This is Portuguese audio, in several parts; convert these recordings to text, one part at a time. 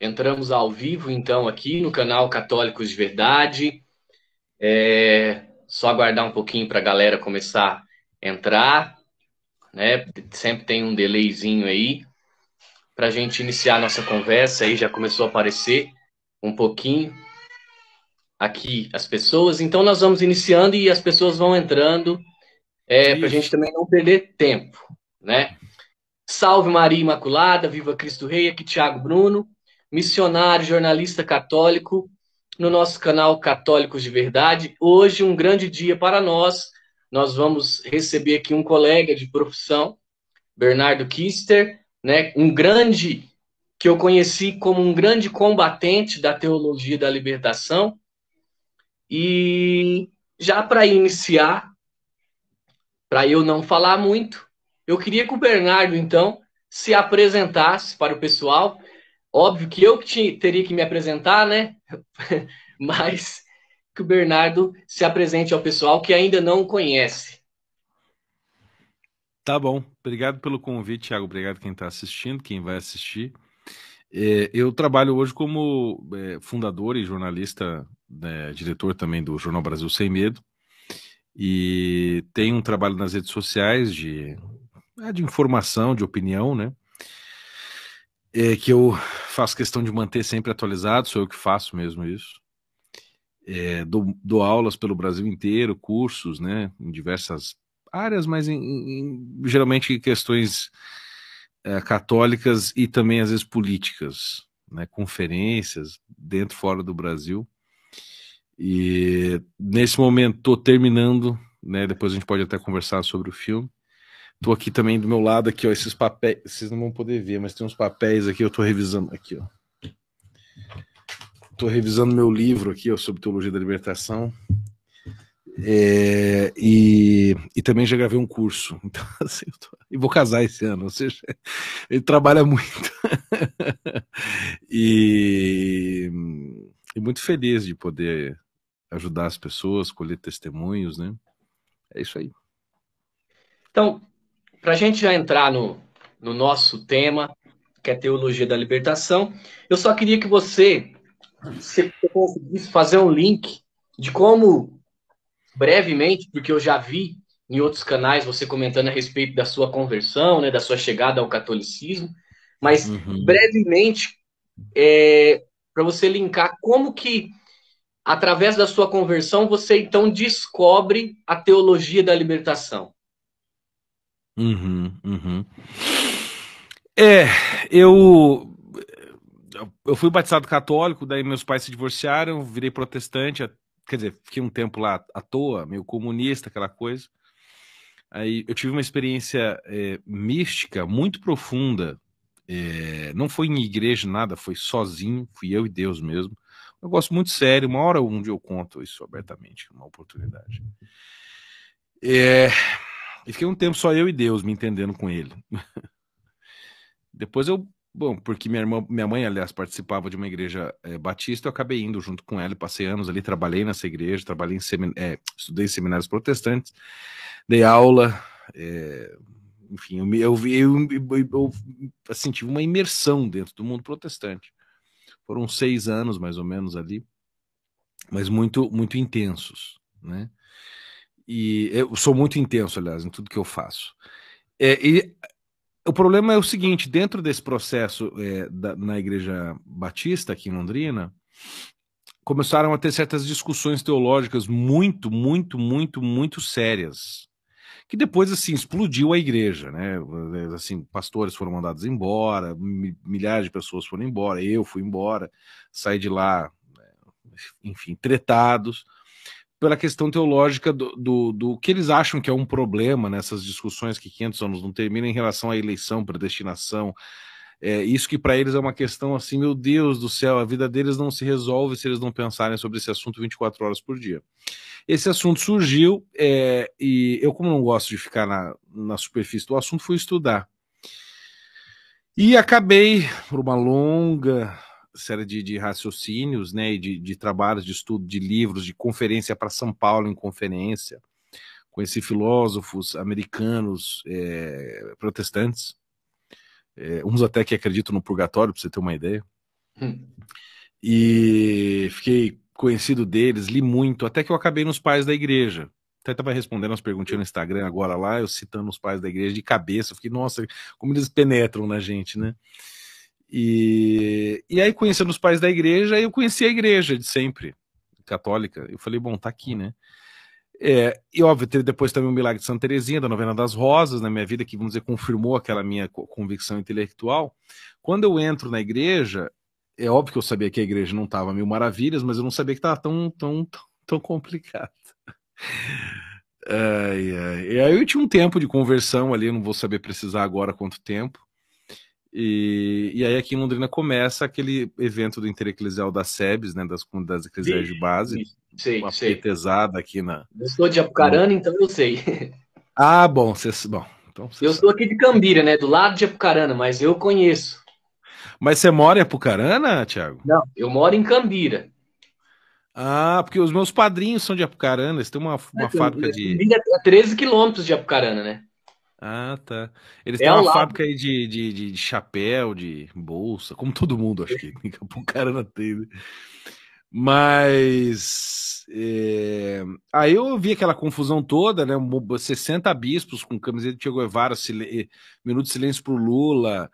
Entramos ao vivo, então, aqui no canal Católicos de Verdade. Só aguardar um pouquinho para a galera começar a entrar, né? Sempre tem um delayzinho aí para a gente iniciar a nossa conversa. Aí já começou a aparecer um pouquinho aqui as pessoas. Então, nós vamos iniciando e as pessoas vão entrando, para a gente Isso. também não perder tempo, né? Salve Maria Imaculada, viva Cristo Rei, aqui Thiago Bruno, missionário, jornalista católico, no nosso canal Católicos de Verdade. Hoje um grande dia para nós. Nós vamos receber aqui um colega de profissão, Bernardo Kister, né? Um grande que eu conheci como um grande combatente da teologia da libertação. E já para iniciar, para eu não falar muito, eu queria que o Bernardo, então, se apresentasse para o pessoal. Óbvio que eu que teria que me apresentar, né? Mas que o Bernardo se apresente ao pessoal que ainda não o conhece. Tá bom. Obrigado pelo convite, Thiago. Obrigado quem está assistindo, quem vai assistir. Eu trabalho hoje como fundador e jornalista, né, diretor também do Jornal Brasil Sem Medo. E tenho um trabalho nas redes sociais de informação, de opinião, né? Que eu faço questão de manter sempre atualizado, sou eu que faço mesmo isso. Dou aulas pelo Brasil inteiro, cursos, né, em diversas áreas, mas geralmente questões católicas e também às vezes políticas, né, conferências dentro e fora do Brasil. E nesse momento estou terminando, né, depois a gente pode até conversar sobre o filme. Estou aqui também do meu lado, aqui, ó, esses papéis, vocês não vão poder ver, mas tem uns papéis aqui, eu estou revisando aqui, ó. Estou revisando meu livro aqui, ó, sobre teologia da libertação. E também já gravei um curso. Então, assim, e vou casar esse ano, ou seja, ele trabalha muito. e, e muito feliz de poder ajudar as pessoas, colher testemunhos, né? É isso aí. Então, para a gente já entrar no nosso tema, que é teologia da libertação, eu só queria que se conseguisse fazer um link de como, brevemente, porque eu já vi em outros canais você comentando a respeito da sua conversão, né, da sua chegada ao catolicismo, mas Uhum. brevemente, para você linkar como que, através da sua conversão, você então descobre a teologia da libertação. Uhum, uhum. É, eu, eu fui batizado católico, daí meus pais se divorciaram, virei protestante, quer dizer, fiquei um tempo lá à toa, meio comunista, aquela coisa. Aí eu tive uma experiência mística muito profunda. Não foi em igreja, nada, foi sozinho, fui eu e Deus mesmo. Um negócio muito sério, uma hora um dia eu conto isso abertamente, uma oportunidade. É, e fiquei um tempo só eu e Deus me entendendo com ele. Depois bom, porque minha mãe, aliás, participava de uma igreja batista, eu acabei indo junto com ela, passei anos ali, trabalhei nessa igreja, estudei em seminários protestantes, dei aula, é, enfim, eu assim, tive uma imersão dentro do mundo protestante. Foram 6 anos, mais ou menos, ali, mas muito, muito intensos, né? E eu sou muito intenso, aliás, em tudo que eu faço. E o problema é o seguinte, dentro desse processo na Igreja Batista, aqui em Londrina, começaram a ter certas discussões teológicas muito, muito, muito, muito sérias, que depois, assim, explodiu a igreja, né? Assim, pastores foram mandados embora, milhares de pessoas foram embora, eu fui embora, saí de lá, enfim, tretados, pela questão teológica do que eles acham que é um problema nessas discussões que 500 anos não terminam em relação à eleição, predestinação. Isso que para eles é uma questão assim, meu Deus do céu, a vida deles não se resolve se eles não pensarem sobre esse assunto 24 horas por dia. Esse assunto surgiu e eu, como não gosto de ficar na superfície do assunto, fui estudar. E acabei, por uma longa série de raciocínios, né, e de trabalhos, de estudo, de livros, de conferência para São Paulo em conferência, conheci filósofos americanos protestantes, uns até que acreditam no purgatório, para você ter uma ideia. Hum. E fiquei conhecido deles, li muito, até que eu acabei nos Pais da Igreja. Até estava respondendo as perguntinhas no Instagram agora lá, eu citando os Pais da Igreja de cabeça. Eu fiquei, nossa, como eles penetram na gente, né? E aí, conhecendo os Pais da Igreja, eu conheci a igreja de sempre, católica. Eu falei, bom, tá aqui, né? E óbvio, teve depois também o Milagre de Santa Teresinha, da Novena das Rosas, na minha vida, que, vamos dizer, confirmou aquela minha convicção intelectual. Quando eu entro na igreja, é óbvio que eu sabia que a igreja não estava mil maravilhas, mas eu não sabia que estava tão complicado. Ai, ai. E aí eu tinha um tempo de conversão ali, não vou saber precisar agora quanto tempo. E aí aqui em Londrina começa aquele evento do Intereclesial das SEBs, né, das comunidades eclesiais de base, Sei, uma sei. pietesada aqui Eu sou de no... Apucarana, então eu sei. Ah, bom, então você Eu sou sabe. aqui de Cambira, né? Do lado de Apucarana, mas eu conheço. Mas você mora em Apucarana, Thiago? Não, eu moro em Cambira. Ah, porque os meus padrinhos são de Apucarana, eles têm uma fábrica de... Cambira é 13 quilômetros de Apucarana, né? Ah, tá. Eles É têm ao uma lado. fábrica aí de chapéu, de bolsa, como todo mundo, acho que em Apucarana tem, né? Mas aí eu vi aquela confusão toda, né? 60 bispos com camiseta de Che Guevara, minuto de silêncio pro Lula,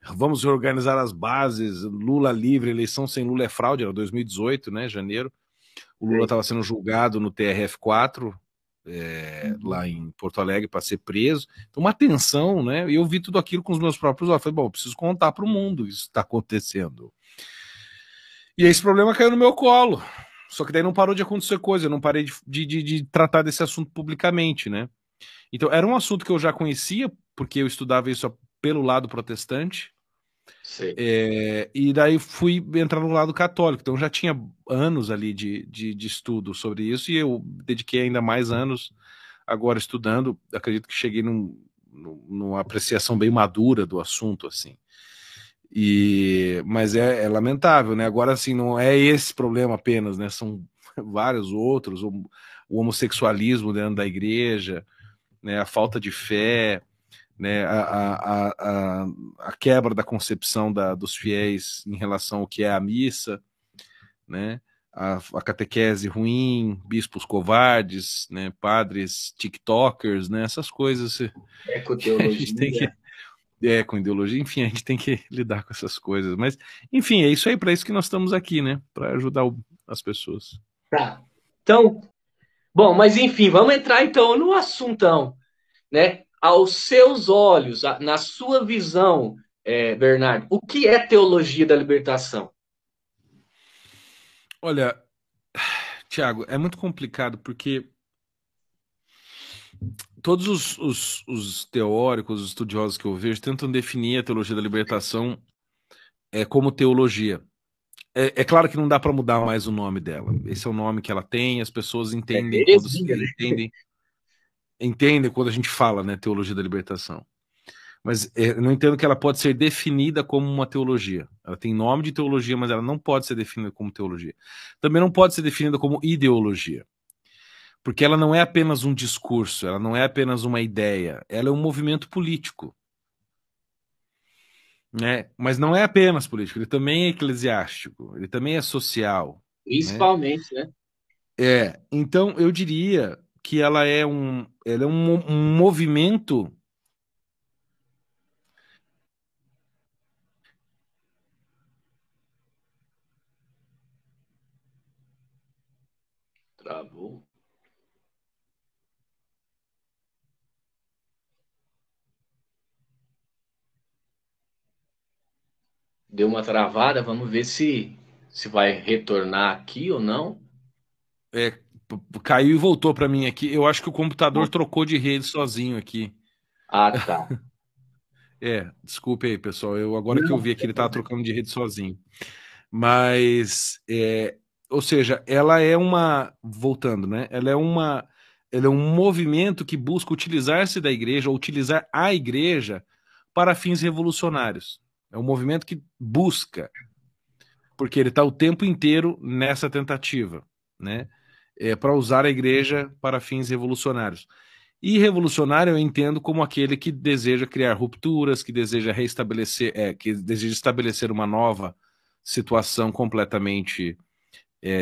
vamos reorganizar as bases, Lula livre, eleição sem Lula é fraude, era 2018, né? Janeiro. O Lula Sei. estava sendo julgado no TRF4, Uhum. lá em Porto Alegre, para ser preso. Então, uma tensão, né? E eu vi tudo aquilo com os meus próprios olhos. Falei, bom, preciso contar para o mundo isso está acontecendo. E esse problema caiu no meu colo. Só que daí não parou de acontecer coisa, eu não parei de tratar desse assunto publicamente, né? Então, era um assunto que eu já conhecia, porque eu estudava isso pelo lado protestante, Sei. e daí fui entrar no lado católico. Então, já tinha anos ali de estudo sobre isso, e eu dediquei ainda mais anos agora estudando. Acredito que cheguei numa apreciação bem madura do assunto, assim. Mas é lamentável, né? Agora, assim, não é esse problema apenas, né? São vários outros, o homossexualismo dentro da igreja, né? A falta de fé, né? A quebra da concepção dos fiéis em relação ao que é a missa, né? A catequese ruim, bispos covardes, né? Padres tiktokers, né? Essas coisas que a gente tem que Ecoteologia. com ideologia, enfim, a gente tem que lidar com essas coisas. Mas, enfim, é isso aí, para isso que nós estamos aqui, né? Para ajudar as pessoas. Tá. Então, bom, mas enfim, vamos entrar então no assuntão, né? Aos seus olhos, na sua visão, Bernardo, o que é teologia da libertação? Olha, Tiago, é muito complicado porque todos os teóricos, os estudiosos que eu vejo tentam definir a teologia da libertação como teologia. É claro que não dá para mudar mais o nome dela. Esse é o nome que ela tem, as pessoas É entendem heresia, né? entendem quando a gente fala, né, teologia da libertação. Mas eu não entendo que ela pode ser definida como uma teologia. Ela tem nome de teologia, mas ela não pode ser definida como teologia. Também não pode ser definida como ideologia. Porque ela não é apenas um discurso, ela não é apenas uma ideia, ela é um movimento político. Né? Mas não é apenas político, ele também é eclesiástico, ele também é social. Né? Principalmente, né? Então eu diria que ela é um movimento. Travou. Deu uma travada, vamos ver se vai retornar aqui ou não. É, caiu e voltou para mim aqui. Eu acho que o computador trocou de rede sozinho aqui. Ah, tá. Desculpe aí, pessoal. Agora que eu Não, vi aqui, ele estava trocando de rede sozinho. Mas, ou seja, ela é voltando, né? Ela é um movimento que busca utilizar-se da igreja, ou utilizar a igreja para fins revolucionários. É um movimento que busca, porque ele está o tempo inteiro nessa tentativa, né? Para usar a igreja para fins revolucionários. E revolucionário eu entendo como aquele que deseja criar rupturas, que deseja restabelecer, que deseja estabelecer uma nova situação completamente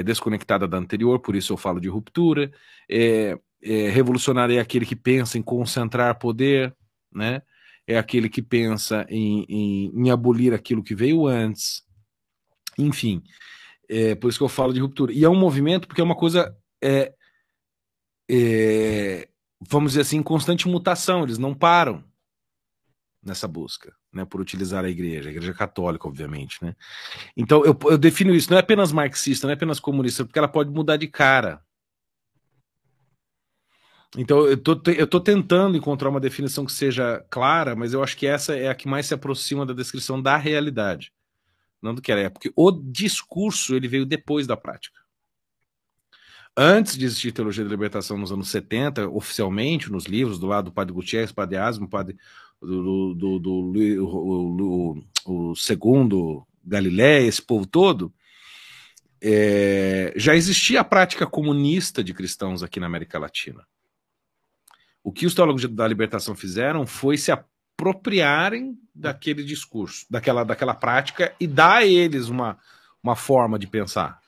desconectada da anterior, por isso eu falo de ruptura. Revolucionário é aquele que pensa em concentrar poder, né? É aquele que pensa em abolir aquilo que veio antes. Enfim, por isso que eu falo de ruptura. E é um movimento porque é uma coisa, vamos dizer assim, em constante mutação. Eles não param nessa busca, né, por utilizar a igreja católica, obviamente, né? Então eu defino isso, não é apenas marxista, não é apenas comunista, porque ela pode mudar de cara. Então eu tô tentando encontrar uma definição que seja clara, mas eu acho que essa é a que mais se aproxima da descrição da realidade, não do que ela é, porque o discurso ele veio depois da prática. Antes de existir teologia da libertação nos anos 70, oficialmente, nos livros, do lado do padre Gutierrez, padre Asmo, padre o segundo Galileia, esse povo todo, já existia a prática comunista de cristãos aqui na América Latina. O que os teólogos da libertação fizeram foi se apropriarem daquele discurso, daquela prática e dar a eles uma forma de pensar.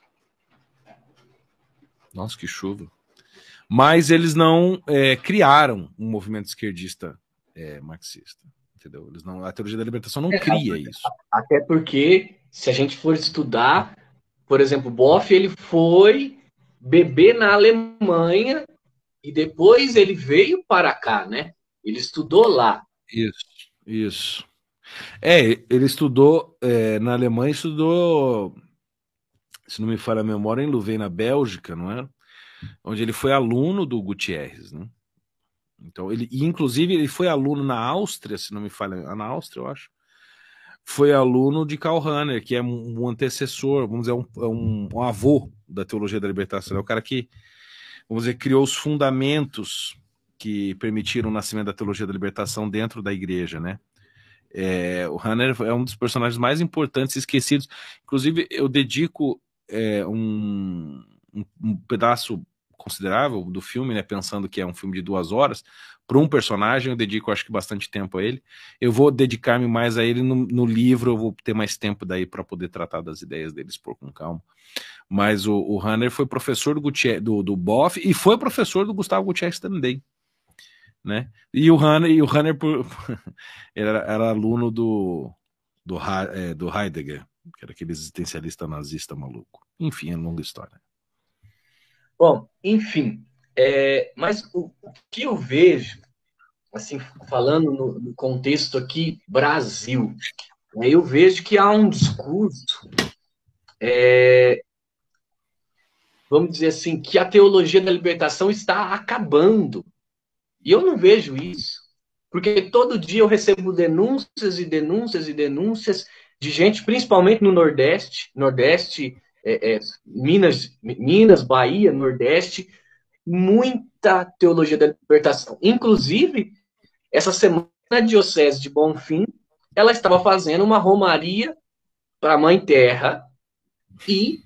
Nossa, que chuva. Mas eles não criaram um movimento esquerdista marxista. Entendeu? A teologia da libertação não cria isso. Até porque, se a gente for estudar, por exemplo, Boff, ele foi beber na Alemanha e depois ele veio para cá, né? Ele estudou lá. Isso. Ele estudou na Alemanha, estudou, se não me falha a memória, em Louvain, na Bélgica, não é? Onde ele foi aluno do Gutierrez, né? Então, inclusive, ele foi aluno na Áustria, se não me falha, na Áustria, eu acho. Foi aluno de Karl Rahner, que é um antecessor, vamos dizer, um avô da teologia da libertação. É o cara que, vamos dizer, criou os fundamentos que permitiram o nascimento da teologia da libertação dentro da igreja, né? O Rahner é um dos personagens mais importantes e esquecidos. Inclusive, eu dedico um pedaço considerável do filme, né, pensando que é um filme de 2 horas, para um personagem. Eu dedico, acho que, bastante tempo a ele. Eu vou dedicar-me mais a ele no livro, eu vou ter mais tempo daí para poder tratar das ideias dele, expor com calma. Mas o Rahner foi professor do Boff e foi professor do Gustavo Gutierrez também, né? E o Rahner era aluno do Heidegger, que era aquele existencialista nazista maluco. Enfim, é longa história. Bom, enfim, mas o que eu vejo, assim, falando no contexto aqui, Brasil, eu vejo que há um discurso, vamos dizer assim, que a teologia da libertação está acabando. E eu não vejo isso, porque todo dia eu recebo denúncias e denúncias e denúncias de gente, principalmente no Nordeste, Minas, Bahia, Nordeste, muita teologia da libertação. Inclusive, essa semana a Diocese de Bonfim, ela estava fazendo uma romaria para a Mãe Terra e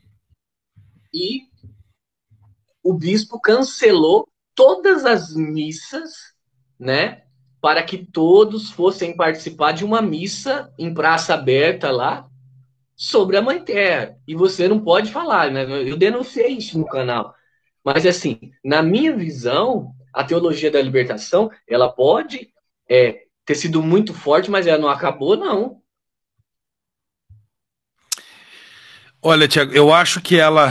o bispo cancelou todas as missas, né, para que todos fossem participar de uma missa em praça aberta lá sobre a Mãe Terra. E você não pode falar, né? Eu denunciei isso no canal. Mas, assim, na minha visão, a teologia da libertação, ela pode ter sido muito forte, mas ela não acabou, não. Olha, Tiago, eu acho que ela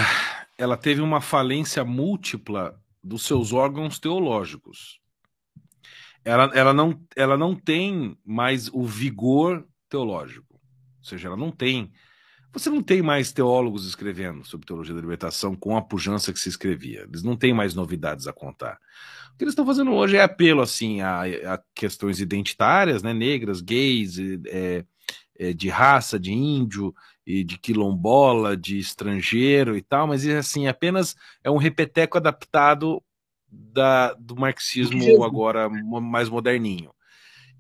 teve uma falência múltipla dos seus órgãos teológicos. Ela não tem mais o vigor teológico. Ou seja, ela não tem. Você não tem mais teólogos escrevendo sobre teologia da libertação com a pujança que se escrevia. Eles não têm mais novidades a contar. O que eles estão fazendo hoje é apelo assim, a questões identitárias, né, negras, gays, de raça, de índio, e de quilombola, de estrangeiro e tal, mas assim, apenas é um repeteco adaptado do marxismo agora mais moderninho.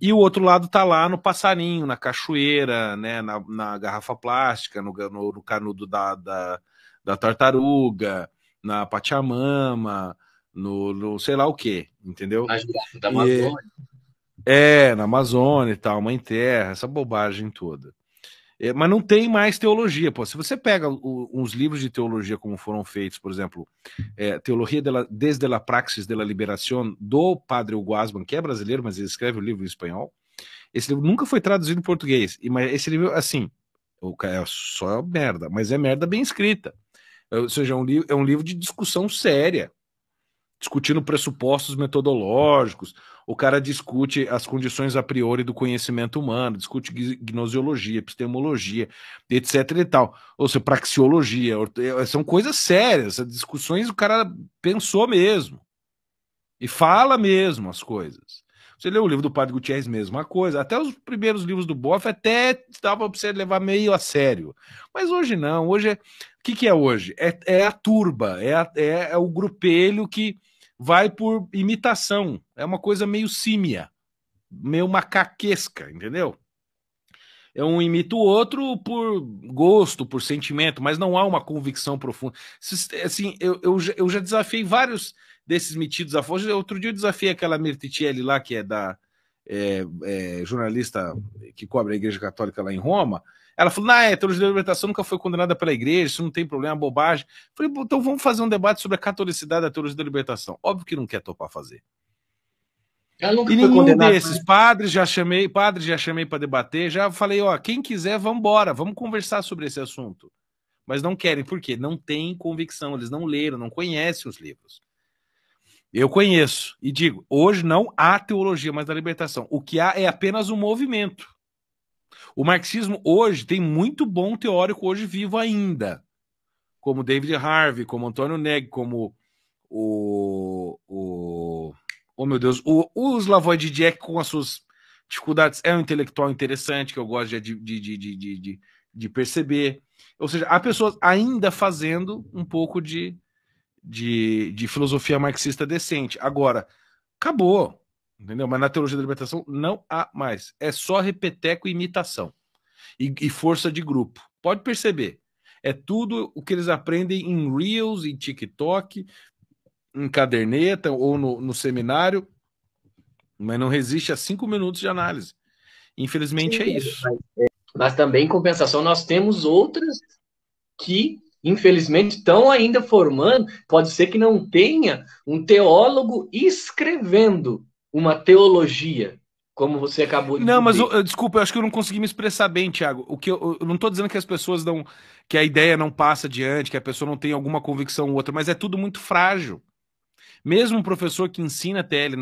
E o outro lado tá lá no passarinho, na cachoeira, né, na garrafa plástica, no canudo da tartaruga, na Pachamama, no sei lá o que, entendeu? Da Amazônia. Na Amazônia e tal, Mãe Terra, essa bobagem toda. Mas não tem mais teologia. Pô. Se você pega uns livros de teologia como foram feitos, por exemplo, Teologia desde la Praxis de la Liberación, do Padre Hugo Asban, que é brasileiro, mas ele escreve o livro em espanhol. Esse livro nunca foi traduzido em português. Mas esse livro, assim, é só merda, mas é merda bem escrita. Ou seja, é um livro de discussão séria, discutindo pressupostos metodológicos. O cara discute as condições a priori do conhecimento humano, discute gnosiologia, epistemologia, etc. e tal. Ou seja, praxeologia, são coisas sérias. Essas discussões o cara pensou mesmo. E fala mesmo as coisas. Você lê o livro do Padre Gutierrez, mesma coisa. Até os primeiros livros do Boff até dava para você levar meio a sério. Mas hoje não. Hoje o que é hoje? É a turba, é o grupelho que vai por imitação. É uma coisa meio símia, meio macaquesca, entendeu? Um imita o outro por gosto, por sentimento, mas não há uma convicção profunda. Assim, eu já desafiei vários desses metidos a força. Outro dia eu desafiei aquela Mirtitielli lá, que é jornalista que cobre a Igreja Católica lá em Roma. Ela falou, a teologia da libertação nunca foi condenada pela igreja, isso não tem problema, bobagem. Eu falei, então vamos fazer um debate sobre a catolicidade da teologia da libertação. Óbvio que não quer topar fazer. E nenhum desses, padres já chamei para debater, já falei, quem quiser, vamos embora, vamos conversar sobre esse assunto. Mas não querem, por quê? Não tem convicção, eles não leram, não conhecem os livros. Eu conheço, e digo, hoje não há teologia mais da libertação. O que há é apenas um movimento. O marxismo hoje tem muito bom teórico hoje vivo ainda, como David Harvey, como Antônio Negri, como oh meu Deus, o Slavoj Žižek com as suas dificuldades é um intelectual interessante que eu gosto de perceber. Ou seja, há pessoas ainda fazendo um pouco de filosofia marxista decente. Agora, acabou, entendeu? Mas na teologia da libertação não há mais. É só repeteco e imitação. E força de grupo. Pode perceber. É tudo o que eles aprendem em Reels, em TikTok, em caderneta ou no seminário, mas não resiste a 5 minutos de análise. Infelizmente. Sim, é isso. Mas também, em compensação, nós temos outras que, infelizmente, estão ainda formando. Pode ser que não tenha um teólogo escrevendo uma teologia, como você acabou de dizer. Não, mas desculpa, eu acho que eu não consegui me expressar bem, Thiago. Eu não estou dizendo que as pessoas não, que a ideia não passa adiante, que a pessoa não tem alguma convicção ou outra, mas é tudo muito frágil. Mesmo um professor que ensina TL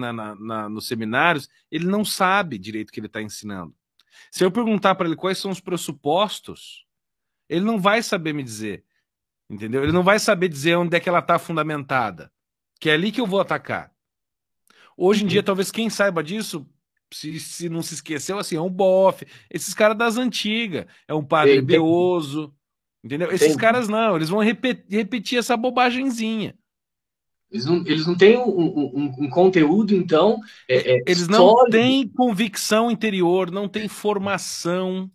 nos seminários, ele não sabe direito o que ele está ensinando. Se eu perguntar para ele quais são os pressupostos, ele não vai saber me dizer, entendeu? Ele não vai saber dizer onde é que ela está fundamentada, que é ali que eu vou atacar. Hoje em dia, talvez quem saiba disso, se não se esqueceu, assim, é um Boff, esses caras das antigas, é um Padre Beoso, entendeu? Esses caras não, eles vão repetir essa bobagenzinha. Eles não têm um conteúdo, então. Eles não têm convicção interior, não têm formação,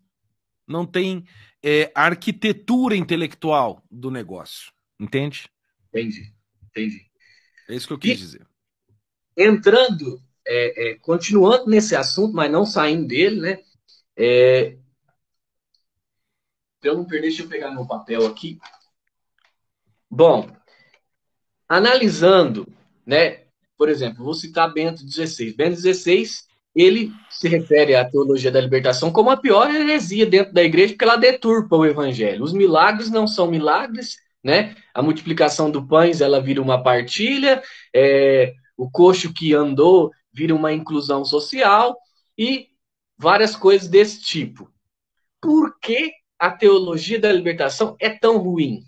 não têm arquitetura intelectual do negócio. Entende? Entendi. É isso que eu quis dizer. Entrando, continuando nesse assunto, mas não saindo dele, né? Pra eu não perder, deixa eu pegar meu papel aqui. Bom, analisando, né? Por exemplo, vou citar Bento XVI. Bento XVI, ele se refere à teologia da libertação como a pior heresia dentro da igreja, porque ela deturpa o evangelho. Os milagres não são milagres, né? A multiplicação do pães, ela vira uma partilha, o coxo que andou vira uma inclusão social e várias coisas desse tipo. Por que a teologia da libertação é tão ruim?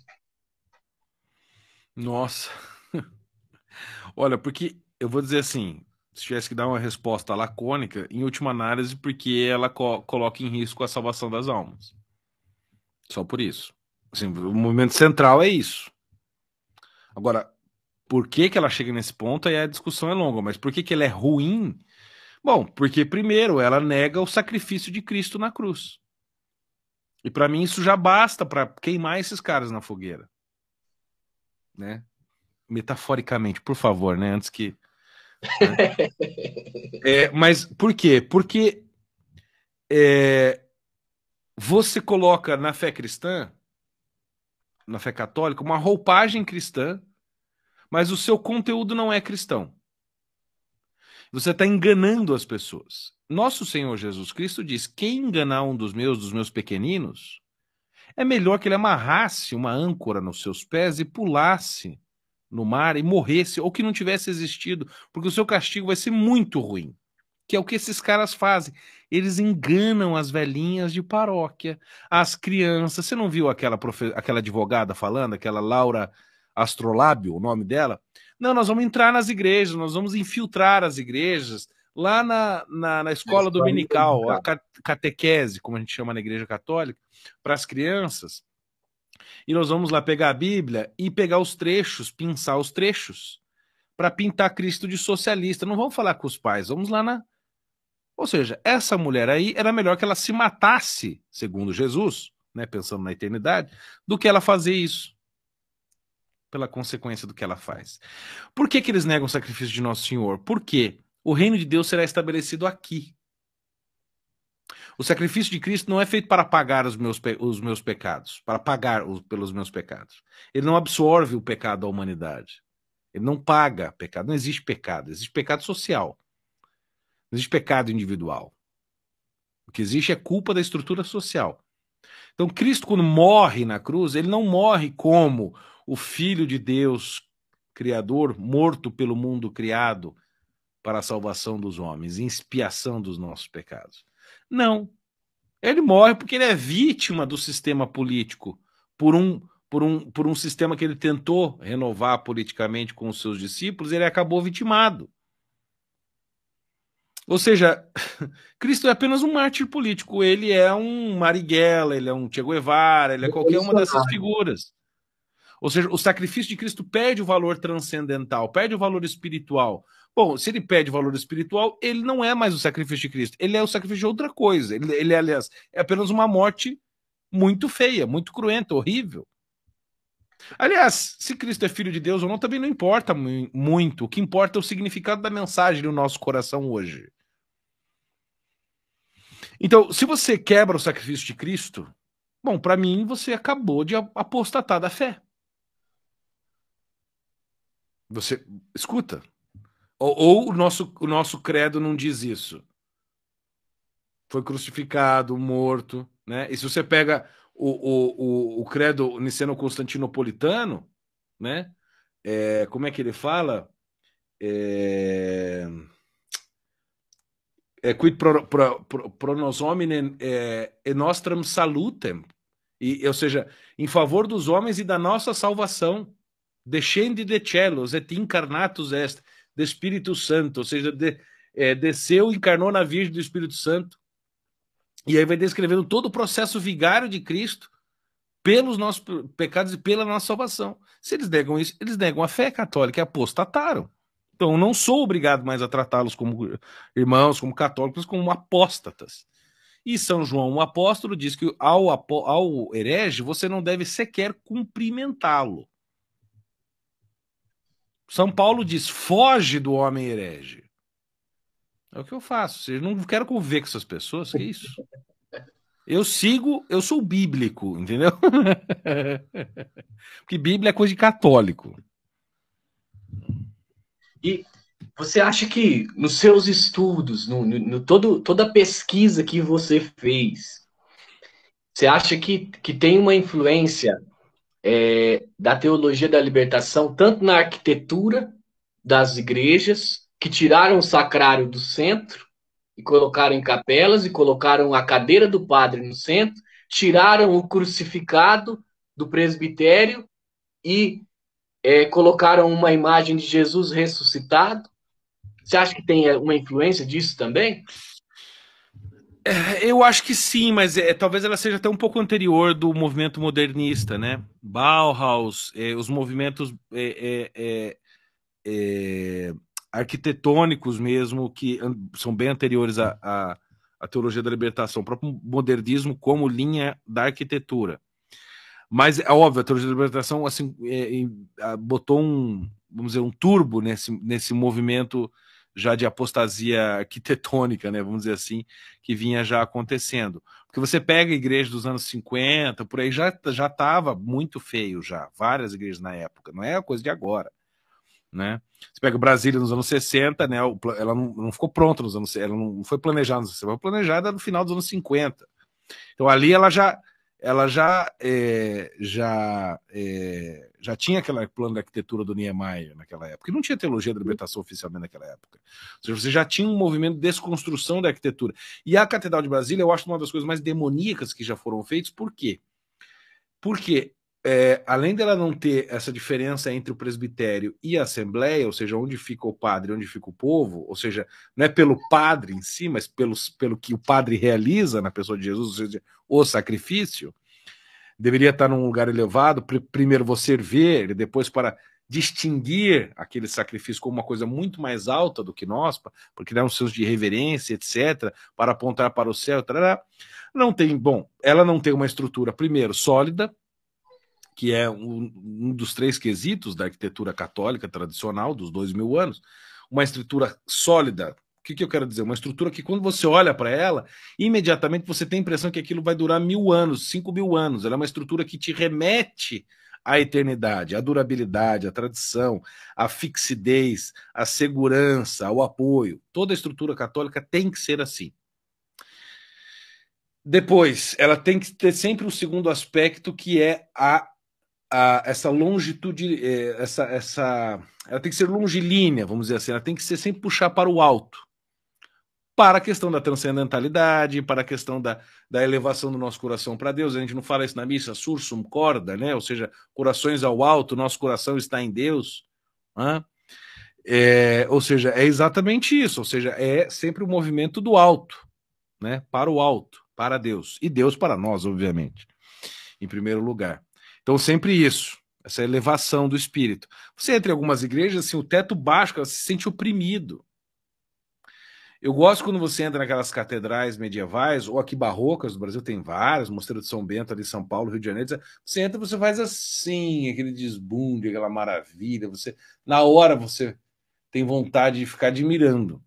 Nossa. Olha, porque eu vou dizer assim, se tivesse que dar uma resposta lacônica, em última análise, porque ela coloca em risco a salvação das almas. Só por isso. Assim, o movimento central é isso. Agora, por que ela chega nesse ponto? Aí a discussão é longa, mas por que ela é ruim? Bom, porque primeiro ela nega o sacrifício de Cristo na cruz. E para mim isso já basta para queimar esses caras na fogueira. Né? Metaforicamente, por favor, né? Antes que... Né? Mas por quê? Porque você coloca na fé cristã, na fé católica, uma roupagem cristã, mas o seu conteúdo não é cristão. Você está enganando as pessoas. Nosso Senhor Jesus Cristo diz: quem enganar um dos meus pequeninos, é melhor que ele amarrasse uma âncora nos seus pés e pulasse no mar e morresse, ou que não tivesse existido, porque o seu castigo vai ser muito ruim. Que é o que esses caras fazem. Eles enganam as velhinhas de paróquia, as crianças. Você não viu aquela advogada falando, aquela Laura Astrolábio, o nome dela? Não, nós vamos entrar nas igrejas, nós vamos infiltrar as igrejas lá na escola dominical, a catequese, como a gente chama na igreja católica, para as crianças. E nós vamos lá pegar a Bíblia e pegar os trechos, pinçar os trechos, para pintar Cristo de socialista. Não vamos falar com os pais, vamos lá na... Ou seja, essa mulher aí era melhor que ela se matasse, segundo Jesus, né, pensando na eternidade, do que ela fazer isso, pela consequência do que ela faz. Por que eles negam o sacrifício de Nosso Senhor? Porque o reino de Deus será estabelecido aqui. O sacrifício de Cristo não é feito para pagar os meus pecados, para pagar pelos meus pecados. Ele não absorve o pecado da humanidade. Ele não paga pecado. Não existe pecado social. Não existe pecado individual. O que existe é culpa da estrutura social. Então, Cristo, quando morre na cruz, ele não morre como o Filho de Deus, Criador, morto pelo mundo criado para a salvação dos homens, expiação dos nossos pecados. Não. Ele morre porque ele é vítima do sistema político, por um sistema que ele tentou renovar politicamente com os seus discípulos, ele acabou vitimado. Ou seja, Cristo é apenas um mártir político. Ele é um Marighella, ele é um Che Guevara, ele é qualquer uma dessas figuras. Ou seja, o sacrifício de Cristo perde o valor transcendental, perde o valor espiritual. Bom, se ele perde o valor espiritual, ele não é mais o sacrifício de Cristo. Ele é o sacrifício de outra coisa. Ele aliás, é apenas uma morte muito feia, muito cruenta, horrível. Aliás, se Cristo é filho de Deus ou não, também não importa muito. O que importa é o significado da mensagem no nosso coração hoje. Então, se você quebra o sacrifício de Cristo, bom, para mim você acabou de apostatar da fé. Você escuta? Ou o nosso credo não diz isso? Foi crucificado, morto, né? E se você pega o credo niceno-constantinopolitano, né? Como é que ele fala? Quid pro nos hominem e nostram salutem. Ou seja, em favor dos homens e da nossa salvação. Descendi de celos et incarnatus est, de Espírito Santo, ou seja, desceu e encarnou na Virgem do Espírito Santo. E aí vai descrevendo todo o processo vigário de Cristo pelos nossos pecados e pela nossa salvação. Se eles negam isso, eles negam a fé católica e apostataram. Então, eu não sou obrigado mais a tratá-los como irmãos, como católicos, como apóstatas. E São João, o apóstolo, diz que ao herege você não deve sequer cumprimentá-lo. São Paulo diz: foge do homem herege. É o que eu faço. Eu não quero conviver com essas pessoas. Que isso? Eu sou bíblico, entendeu? Porque Bíblia é coisa de católico. E você acha que nos seus estudos, toda a pesquisa que você fez, você acha que tem uma influência da teologia da libertação, tanto na arquitetura das igrejas, que tiraram o sacrário do centro e colocaram em capelas, e colocaram a cadeira do padre no centro, tiraram o crucificado do presbitério e colocaram uma imagem de Jesus ressuscitado? Você acha que tem uma influência disso também? Eu acho que sim, mas talvez ela seja até um pouco anterior do movimento modernista, né? Bauhaus, os movimentos arquitetônicos mesmo, que são bem anteriores à teologia da libertação, o próprio modernismo como linha da arquitetura. Mas é óbvio, a teologia da libertação assim, botou vamos dizer, um turbo nesse movimento já de apostasia arquitetônica, né, vamos dizer assim, que vinha já acontecendo. Porque você pega a igreja dos anos 50, por aí já estava muito feio já, várias igrejas na época, não é a coisa de agora, né? Você pega Brasília nos anos 60, né, ela não ficou pronta nos anos, ela não foi planejada nos anos 60, foi planejada no final dos anos 50. Então ali já tinha aquele plano de arquitetura do Niemeyer naquela época, e não tinha teologia da libertação oficialmente naquela época. Ou seja, você já tinha um movimento de desconstrução da arquitetura. E a Catedral de Brasília, eu acho uma das coisas mais demoníacas que já foram feitas. Por quê? Porque, além dela não ter essa diferença entre o presbitério e a assembleia, ou seja, onde fica o padre e onde fica o povo, ou seja, não é pelo padre em si, mas pelo que o padre realiza na pessoa de Jesus, ou seja, o sacrifício, deveria estar num lugar elevado, primeiro você ver, depois para distinguir aquele sacrifício como uma coisa muito mais alta do que nós, porque dá um senso de reverência, etc., para apontar para o céu, tarará. Não tem, bom, ela não tem uma estrutura, primeiro, sólida, que é um dos 3 quesitos da arquitetura católica tradicional dos 2000 anos, uma estrutura sólida. O que eu quero dizer? Uma estrutura que, quando você olha para ela, imediatamente você tem a impressão que aquilo vai durar 1000 anos, 5000 anos. Ela é uma estrutura que te remete à eternidade, à durabilidade, à tradição, à fixidez, à segurança, ao apoio. Toda a estrutura católica tem que ser assim. Depois, ela tem que ter sempre um segundo aspecto, que é essa longitude, ela tem que ser longilínea, vamos dizer assim, ela tem que ser sempre puxar para o alto, para a questão da transcendentalidade, para a questão da elevação do nosso coração para Deus. A gente não fala isso na missa, sursum corda, né? Ou seja, corações ao alto, nosso coração está em Deus. Né? Ou seja, é exatamente isso, ou seja, é sempre o movimento do alto, né? Para o alto, para Deus, e Deus para nós, obviamente, em primeiro lugar. Então, sempre isso, essa elevação do espírito. Você entra em algumas igrejas, assim, o teto baixo, você se sente oprimido. Eu gosto quando você entra naquelas catedrais medievais, ou aqui barrocas, no Brasil tem várias, Mosteiro de São Bento, ali em São Paulo, Rio de Janeiro, você entra, você faz assim, aquele desbunde, aquela maravilha, na hora você tem vontade de ficar admirando.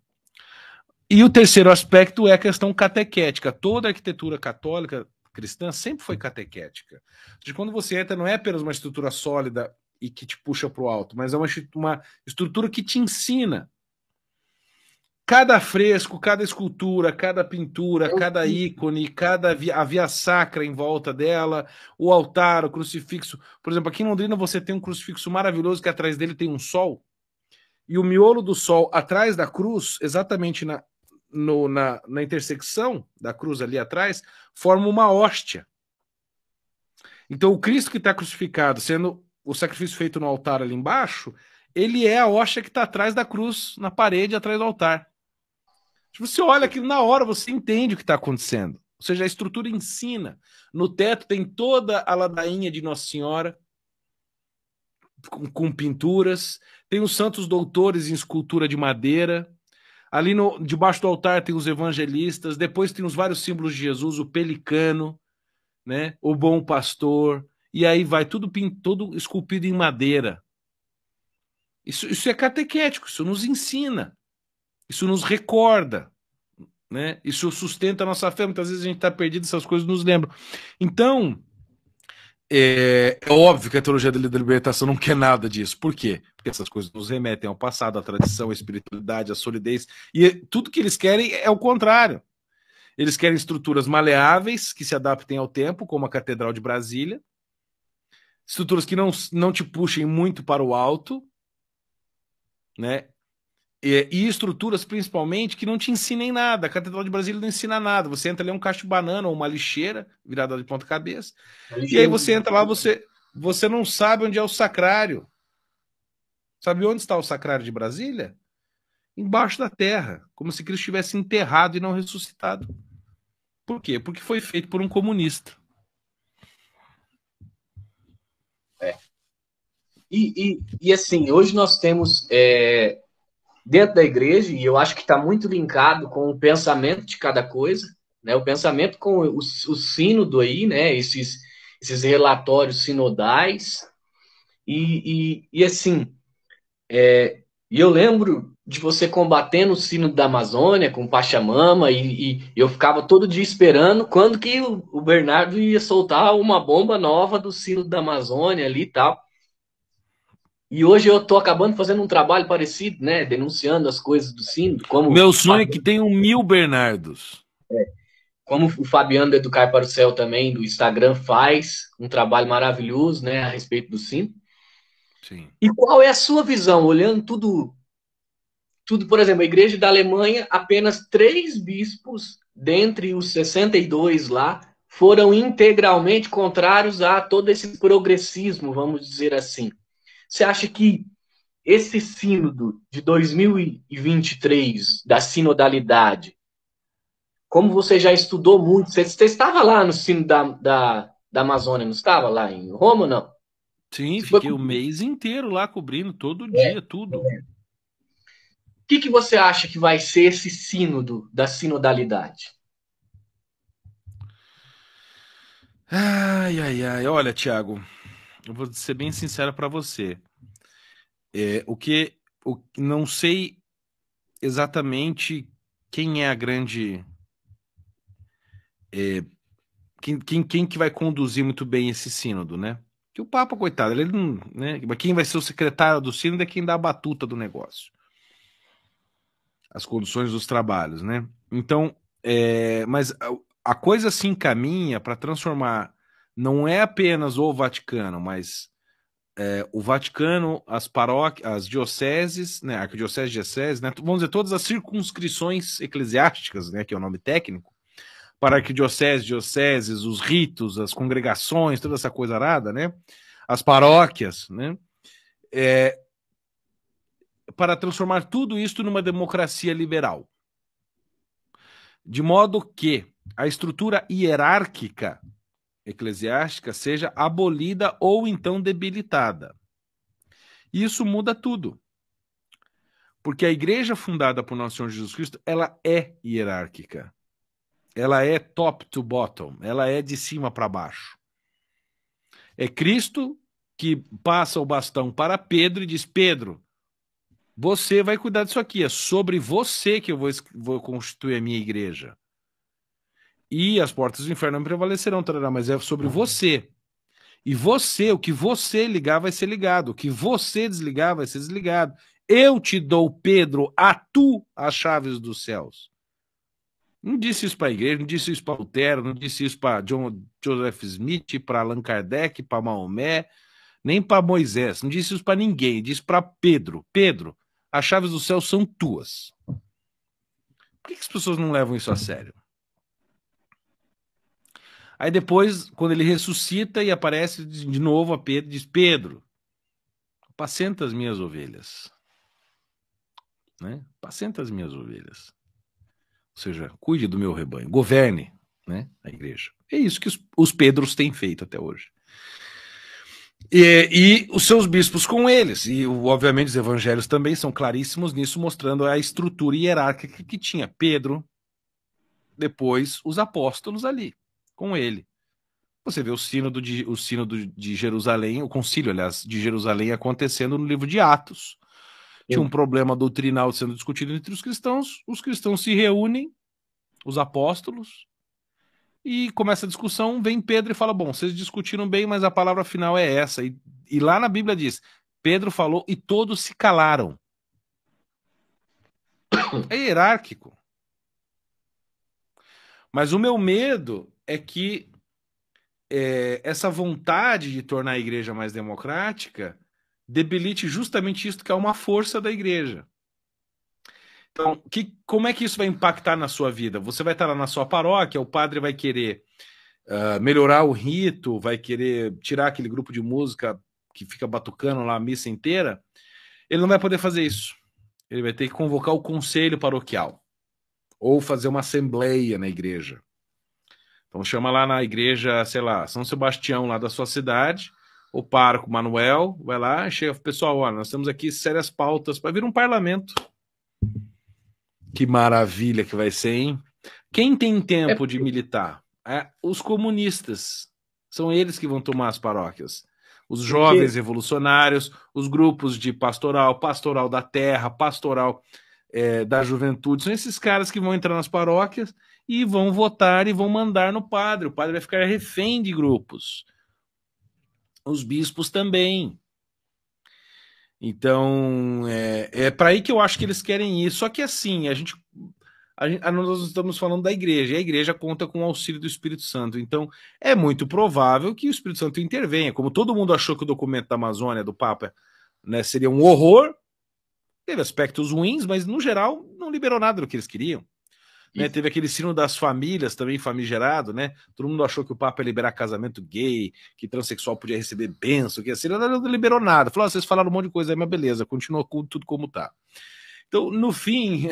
E o terceiro aspecto é a questão catequética. Toda a arquitetura católica cristã sempre foi catequética. De quando você entra, não é apenas uma estrutura sólida e que te puxa para o alto, mas é uma estrutura que te ensina. Cada fresco, cada escultura, cada pintura, cada ícone, a via sacra em volta dela, o altar, o crucifixo. Por exemplo, aqui em Londrina você tem um crucifixo maravilhoso que atrás dele tem um sol. E o miolo do sol atrás da cruz, exatamente na intersecção da cruz ali atrás, forma uma hóstia. Então, o Cristo que está crucificado, sendo o sacrifício feito no altar ali embaixo, ele é a hóstia que está atrás da cruz, na parede, atrás do altar. Se você olha aquilo na hora, você entende o que está acontecendo. Ou seja, a estrutura ensina. No teto tem toda a ladainha de Nossa Senhora, com pinturas. Tem os santos doutores em escultura de madeira. Ali debaixo do altar tem os evangelistas, depois tem os vários símbolos de Jesus, o pelicano, né, o bom pastor, e aí vai tudo esculpido em madeira. Isso é catequético, isso nos ensina, isso nos recorda, né? Isso sustenta a nossa fé. Muitas vezes a gente está perdido, essas coisas nos lembram. Então, é óbvio que a teologia da libertação não quer nada disso. Por quê? Porque essas coisas nos remetem ao passado, à tradição, à espiritualidade, à solidez. E tudo que eles querem é o contrário. Eles querem estruturas maleáveis, que se adaptem ao tempo, como a Catedral de Brasília. Estruturas que não te puxem muito para o alto, né? E estruturas, principalmente, que não te ensinem nada. A Catedral de Brasília não ensina nada. Você entra ali, é um cacho de banana ou uma lixeira virada de ponta cabeça. E aí você entra lá, você não sabe onde é o sacrário. Sabe onde está o sacrário de Brasília? Embaixo da terra. Como se Cristo estivesse enterrado e não ressuscitado. Por quê? Porque foi feito por um comunista. E assim, hoje nós temos dentro da igreja, e eu acho que está muito linkado com o pensamento de cada coisa, né? O pensamento com o sínodo aí, né? Esses relatórios sinodais. E assim, e eu lembro de você combatendo o sino da Amazônia com Pachamama, e eu ficava todo dia esperando quando que o Bernardo ia soltar uma bomba nova do sino da Amazônia ali e tal. E hoje eu tô acabando fazendo um trabalho parecido, né? Denunciando as coisas do sino, Meu sonho é que tenham 1000 Bernardos. como o Fabiano do Educar para o Céu também, do Instagram, faz um trabalho maravilhoso, né, a respeito do sino. Sim. E qual é a sua visão, olhando tudo, por exemplo, a Igreja da Alemanha, apenas 3 bispos, dentre os 62 lá, foram integralmente contrários a todo esse progressismo, vamos dizer assim. Você acha que esse sínodo de 2023, da sinodalidade, como você já estudou muito, você estava lá no sínodo da Amazônia, não estava lá em Roma, não? Sim, Você foi fiquei o mês inteiro lá cobrindo, todo é, dia, tudo. O que você acha que vai ser esse sínodo da sinodalidade? Ai, ai, ai. Olha, Thiago, eu vou ser bem sincero para você. Não sei exatamente quem é a grande. Quem que vai conduzir muito bem esse sínodo, né? Que o Papa, coitado, ele não. Né? Quem vai ser o secretário do sínodo é quem dá a batuta do negócio. As conduções dos trabalhos, né? Então, mas a coisa se encaminha para transformar não é apenas o Vaticano, mas o Vaticano, as paróquias, as dioceses, né, arquidiocese, diocese, né, vamos dizer, todas as circunscrições eclesiásticas, né, que é o nome técnico, para arquidiocese, dioceses, os ritos, as congregações, toda essa coisa arada, né, as paróquias, né, para transformar tudo isso numa democracia liberal. De modo que a estrutura hierárquica eclesiástica seja abolida ou então debilitada. Isso muda tudo. Porque a igreja fundada por Nosso Senhor Jesus Cristo, ela é hierárquica. Ela é top to bottom. Ela é de cima para baixo. É Cristo que passa o bastão para Pedro e diz: Pedro, você vai cuidar disso aqui. É sobre você que eu vou constituir a minha igreja. E as portas do inferno não prevalecerão, mas é sobre você. E você, o que você ligar vai ser ligado. O que você desligar vai ser desligado. Eu te dou, Pedro, a tu as chaves dos céus. Não disse isso para a igreja, não disse isso para Lutero, não disse isso para Joseph Smith, para Allan Kardec, para Maomé, nem para Moisés. Não disse isso para ninguém. Disse para Pedro: Pedro, as chaves do céu são tuas. Por que as pessoas não levam isso a sério? Aí depois, quando ele ressuscita e aparece de novo a Pedro, diz: Pedro, apacenta as minhas ovelhas. Né? Apacenta as minhas ovelhas. Ou seja, cuide do meu rebanho, governe, né, a igreja. É isso que os Pedros têm feito até hoje. E os seus bispos com eles. E, obviamente, os evangelhos também são claríssimos nisso, mostrando a estrutura hierárquica que tinha Pedro, depois os apóstolos ali, com ele. Você vê o sínodo de Jerusalém, o concílio, aliás, de Jerusalém acontecendo no livro de Atos. Tinha um problema doutrinal sendo discutido entre os cristãos se reúnem, os apóstolos, e começa a discussão, vem Pedro e fala: bom, vocês discutiram bem, mas a palavra final é essa. E lá na Bíblia diz: Pedro falou e todos se calaram. É hierárquico. Mas o meu medo é que essa vontade de tornar a igreja mais democrática debilite justamente isso que é uma força da igreja. Então, como é que isso vai impactar na sua vida? Você vai estar lá na sua paróquia, o padre vai querer melhorar o rito, vai querer tirar aquele grupo de música que fica batucando lá a missa inteira. Ele não vai poder fazer isso. Ele vai ter que convocar o conselho paroquial ou fazer uma assembleia na igreja. Então chama lá na igreja, sei lá, São Sebastião lá da sua cidade, o pároco Manuel vai lá e chega: pessoal, olha, nós temos aqui sérias pautas para vir um parlamento. Que maravilha que vai ser, hein? Quem tem tempo de militar? Os comunistas. São eles que vão tomar as paróquias. Os Porque jovens revolucionários, os grupos de pastoral, pastoral da terra, pastoral da juventude, são esses caras que vão entrar nas paróquias e vão votar e vão mandar no padre. O padre vai ficar refém de grupos. Os bispos também. Então, é para aí que eu acho que eles querem ir. Só que assim, nós estamos falando da igreja, e a igreja conta com o auxílio do Espírito Santo. Então, é muito provável que o Espírito Santo intervenha. Como todo mundo achou que o documento da Amazônia, do Papa, né, seria um horror, teve aspectos ruins, mas no geral não liberou nada do que eles queriam. Né, teve aquele sino das famílias também famigerado, né? Todo mundo achou que o Papa ia liberar casamento gay, que transexual podia receber bênção, que assim, não liberou nada. Falou, vocês falaram um monte de coisa aí, mas beleza, continua tudo como tá. Então, no fim,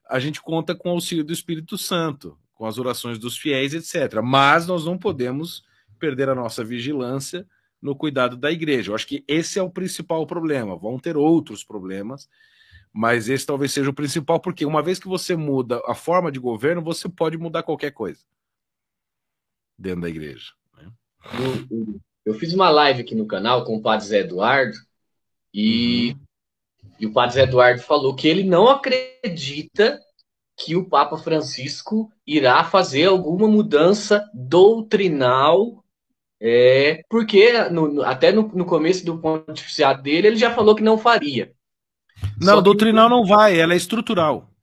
a gente conta com o auxílio do Espírito Santo, com as orações dos fiéis, etc. Mas nós não podemos perder a nossa vigilância no cuidado da igreja. Eu acho que esse é o principal problema. Vão ter outros problemas, mas esse talvez seja o principal, porque uma vez que você muda a forma de governo, você pode mudar qualquer coisa dentro da igreja. Né? Eu fiz uma live aqui no canal com o Padre Zé Eduardo e o Padre Zé Eduardo falou que ele não acredita que o Papa Francisco irá fazer alguma mudança doutrinal, porque até no começo do pontificado dele ele já falou que não faria. Não, doutrinal não vai, ela é estrutural.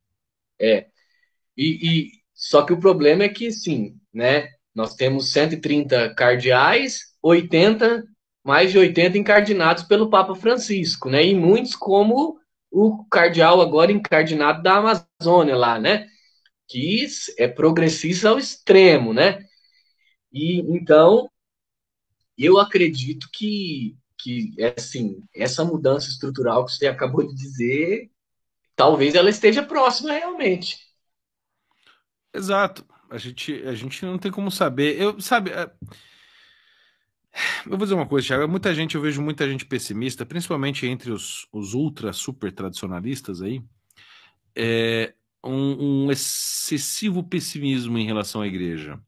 Só que o problema é que, sim, né? Nós temos 130 cardeais, mais de 80 encardinados pelo Papa Francisco, né? E muitos como o cardeal agora encardinado da Amazônia lá, né? Que é progressista ao extremo, né? E então eu acredito que assim, essa mudança estrutural que você acabou de dizer, talvez ela esteja próxima realmente. Exato. A gente não tem como saber. Eu vou dizer uma coisa, Thiago. Eu vejo muita gente pessimista, principalmente entre os ultra super tradicionalistas aí. Um excessivo pessimismo em relação à igreja.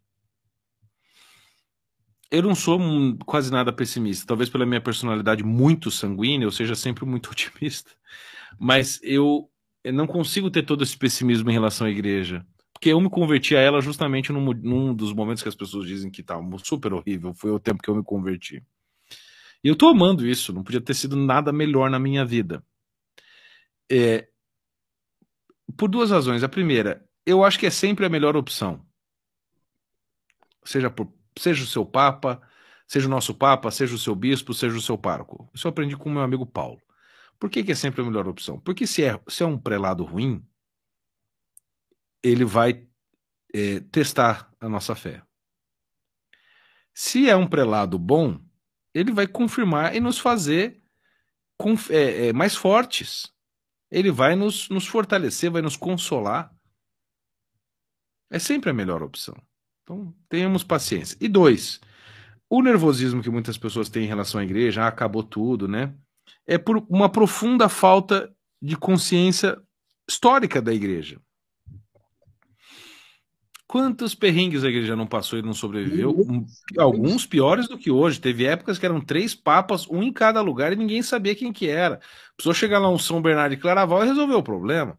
Eu não sou quase nada pessimista, talvez pela minha personalidade muito sanguínea, eu seja sempre muito otimista, mas eu não consigo ter todo esse pessimismo em relação à igreja, porque eu me converti a ela justamente num dos momentos que as pessoas dizem que tá super horrível, foi o tempo que eu me converti. E eu tô amando isso, não podia ter sido nada melhor na minha vida. Por duas razões. A primeira, eu acho que é sempre a melhor opção. Seja o seu papa, seja o nosso papa, seja o seu bispo, seja o seu pároco. Isso eu aprendi com o meu amigo Paulo. Por que é sempre a melhor opção? Porque se é um prelado ruim, ele vai testar a nossa fé. Se é um prelado bom, ele vai confirmar e nos fazer mais fortes. Ele vai nos fortalecer, vai nos consolar. É sempre a melhor opção. Então, tenhamos paciência. E dois, o nervosismo que muitas pessoas têm em relação à igreja, acabou tudo, né? É por uma profunda falta de consciência histórica da igreja. Quantos perrengues a igreja não passou e não sobreviveu? Alguns piores do que hoje. Teve épocas que eram 3 papas, um em cada lugar, e ninguém sabia quem que era. Precisou chegar lá um São Bernardo de Claraval e resolver o problema.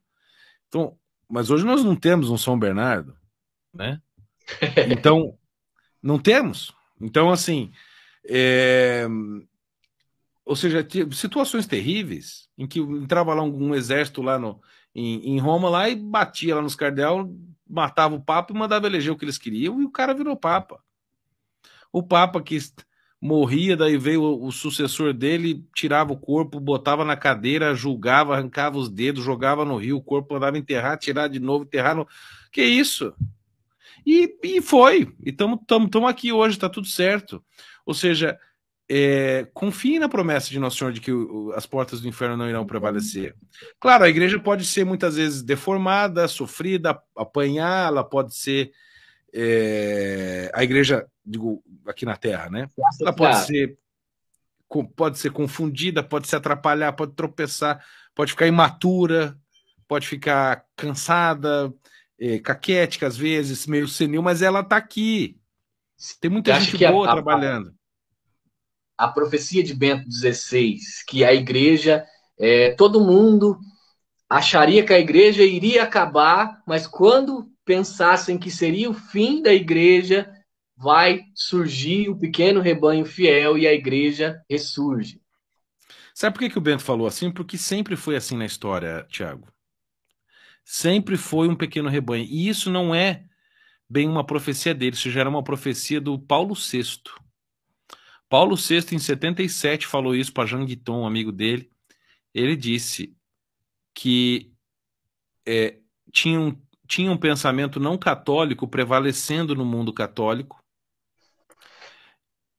Então, mas hoje nós não temos um São Bernardo, né? Então, não temos. Então, assim, ou seja, situações terríveis em que entrava lá um exército lá em Roma lá e batia lá nos cardeais, matava o papa e mandava eleger o que eles queriam e o cara virou papa. O papa que morria, daí veio o sucessor dele, tirava o corpo, botava na cadeira, julgava, arrancava os dedos, jogava no rio, o corpo mandava enterrar, tirar de novo, enterrar no... Que isso? E foi. E estamos aqui hoje, está tudo certo. Ou seja, confie na promessa de Nosso Senhor de que as portas do inferno não irão prevalecer. Claro, a igreja pode ser muitas vezes deformada, sofrida, apanhar, ela pode ser a igreja, digo, aqui na Terra, né? Ela pode ser confundida, pode se atrapalhar, pode tropeçar, pode ficar imatura, pode ficar cansada, caquética às vezes, meio senil, mas ela está aqui. Tem muita gente boa trabalhando. a profecia de Bento XVI, que a igreja, todo mundo acharia que a igreja iria acabar, mas quando pensassem que seria o fim da igreja, vai surgir o pequeno rebanho fiel e a igreja ressurge. Sabe por que o Bento falou assim? Porque sempre foi assim na história, Tiago. Sempre foi um pequeno rebanho. E isso não é bem uma profecia dele, isso já era uma profecia do Paulo VI. Paulo VI, em 77, falou isso para Jean Guiton, um amigo dele. Ele disse que tinha um pensamento não católico prevalecendo no mundo católico.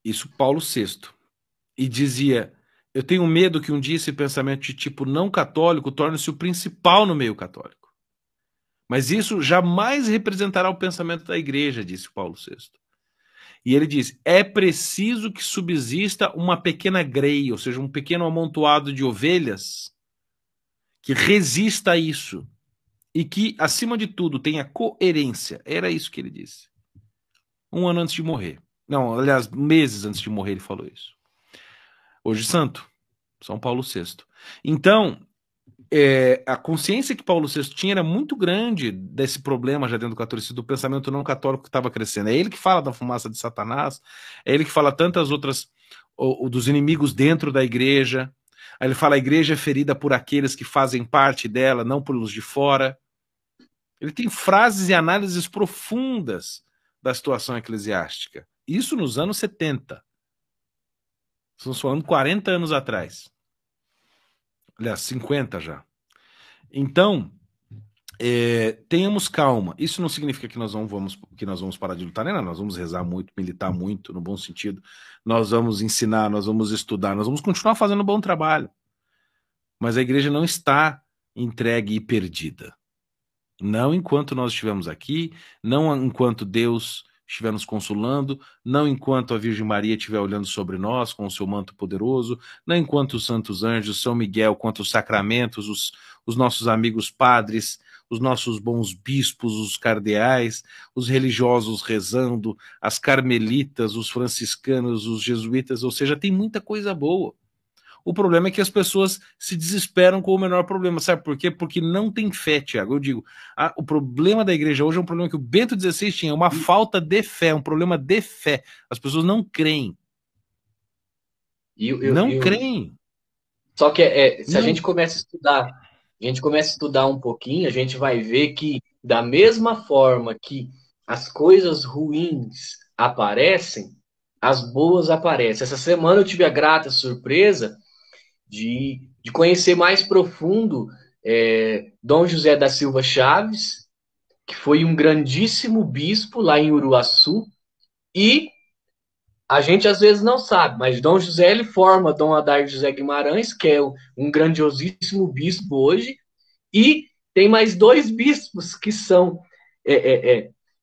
Isso Paulo VI. E dizia, eu tenho medo que um dia esse pensamento de tipo não católico torne-se o principal no meio católico. Mas isso jamais representará o pensamento da igreja, disse Paulo VI. E ele diz, é preciso que subsista uma pequena grei, ou seja, um pequeno amontoado de ovelhas que resista a isso e que, acima de tudo, tenha coerência. Era isso que ele disse. Um ano antes de morrer. Não, aliás, meses antes de morrer ele falou isso. Hoje santo, São Paulo VI. Então, a consciência que Paulo VI tinha era muito grande desse problema já dentro do catolicismo, do pensamento não católico que estava crescendo. É ele que fala da fumaça de Satanás, é ele que fala tantas outras, dos inimigos dentro da igreja. Aí ele fala a igreja é ferida por aqueles que fazem parte dela, não por os de fora. Ele tem frases e análises profundas da situação eclesiástica. Isso nos anos 70. Estamos falando 40 anos atrás. Aliás, 50 já. Então, tenhamos calma. Isso não significa que nós vamos parar de lutar, nem nada. Nós vamos rezar muito, militar muito, no bom sentido. Nós vamos ensinar, nós vamos estudar, nós vamos continuar fazendo um bom trabalho. Mas a igreja não está entregue e perdida. Não enquanto nós estivermos aqui, não enquanto Deus estiver nos consolando, não enquanto a Virgem Maria estiver olhando sobre nós com o seu manto poderoso, não enquanto os santos anjos, São Miguel, quanto os sacramentos, os nossos amigos padres, os nossos bons bispos, os cardeais, os religiosos rezando, as carmelitas, os franciscanos, os jesuítas, ou seja, tem muita coisa boa. O problema é que as pessoas se desesperam com o menor problema. Sabe por quê? Porque não tem fé, Tiago. Eu digo, o problema da igreja hoje é um problema que o Bento XVI tinha, uma falta de fé, um problema de fé. As pessoas não creem. Não creem. Só que se a gente começa a estudar um pouquinho, a gente vai ver que da mesma forma que as coisas ruins aparecem, as boas aparecem. Essa semana eu tive a grata surpresa de conhecer mais profundo Dom José da Silva Chaves, que foi um grandíssimo bispo lá em Uruaçu, e a gente às vezes não sabe, mas Dom José ele forma Dom Adardo José Guimarães, que é um grandiosíssimo bispo hoje, e tem mais dois bispos que são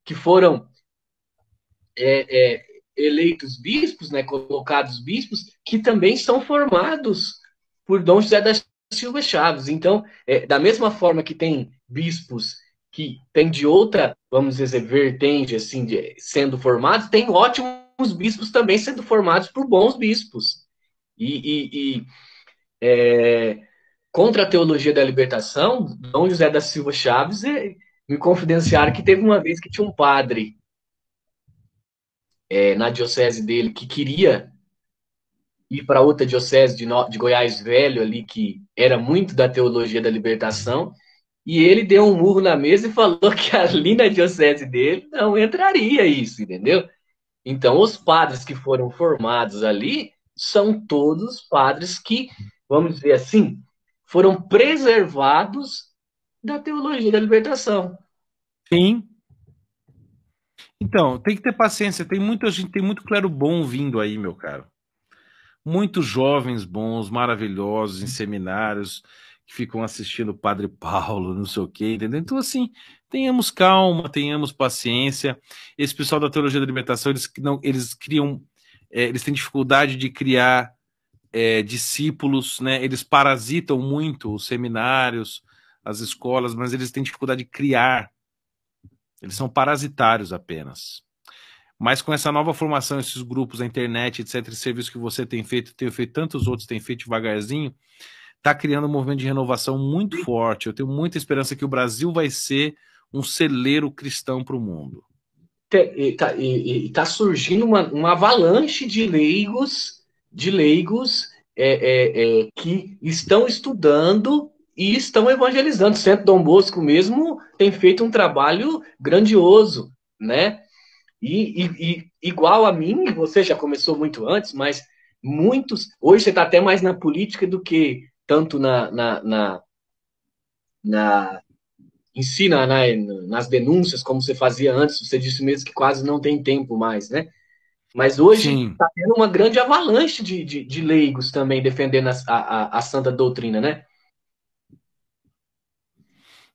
que foram eleitos bispos, né, colocados bispos, que também são formados por Dom José da Silva Chaves. Então, da mesma forma que tem bispos que tem de outra, vamos dizer, vertente, assim, sendo formados, tem ótimos bispos também sendo formados por bons bispos. Contra a teologia da libertação, Dom José da Silva Chaves me confidenciaram que teve uma vez que tinha um padre na diocese dele que queria ir para outra diocese de Goiás Velho ali, que era muito da teologia da libertação, e ele deu um murro na mesa e falou que ali na diocese dele não entraria isso, entendeu? Então, os padres que foram formados ali são todos padres que, vamos dizer assim, foram preservados da teologia da libertação. Sim. Então, tem que ter paciência. Tem muita gente, tem muito clero bom vindo aí, meu caro. Muitos jovens bons, maravilhosos, em seminários, que ficam assistindo o Padre Paulo, não sei o quê, entendeu? Então, assim, tenhamos calma, tenhamos paciência. Esse pessoal da teologia da libertação, eles criam, eles têm dificuldade de criar discípulos, né? Eles parasitam muito os seminários, as escolas, mas eles têm dificuldade de criar. Eles são parasitários apenas. Mas com essa nova formação, esses grupos, a internet, etc., esse serviço que você tem feito, tantos outros têm feito devagarzinho, está criando um movimento de renovação muito forte. Eu tenho muita esperança que o Brasil vai ser um celeiro cristão para o mundo. Está surgindo uma avalanche de leigos que estão estudando e estão evangelizando. O Centro Dom Bosco mesmo tem feito um trabalho grandioso, né? E igual a mim, você já começou muito antes, mas muitos. Hoje você está até mais na política do que tanto na ensina, né, nas denúncias, como você fazia antes. Você disse mesmo que quase não tem tempo mais, né? Mas hoje Sim. está tendo uma grande avalanche de leigos também defendendo a santa doutrina, né?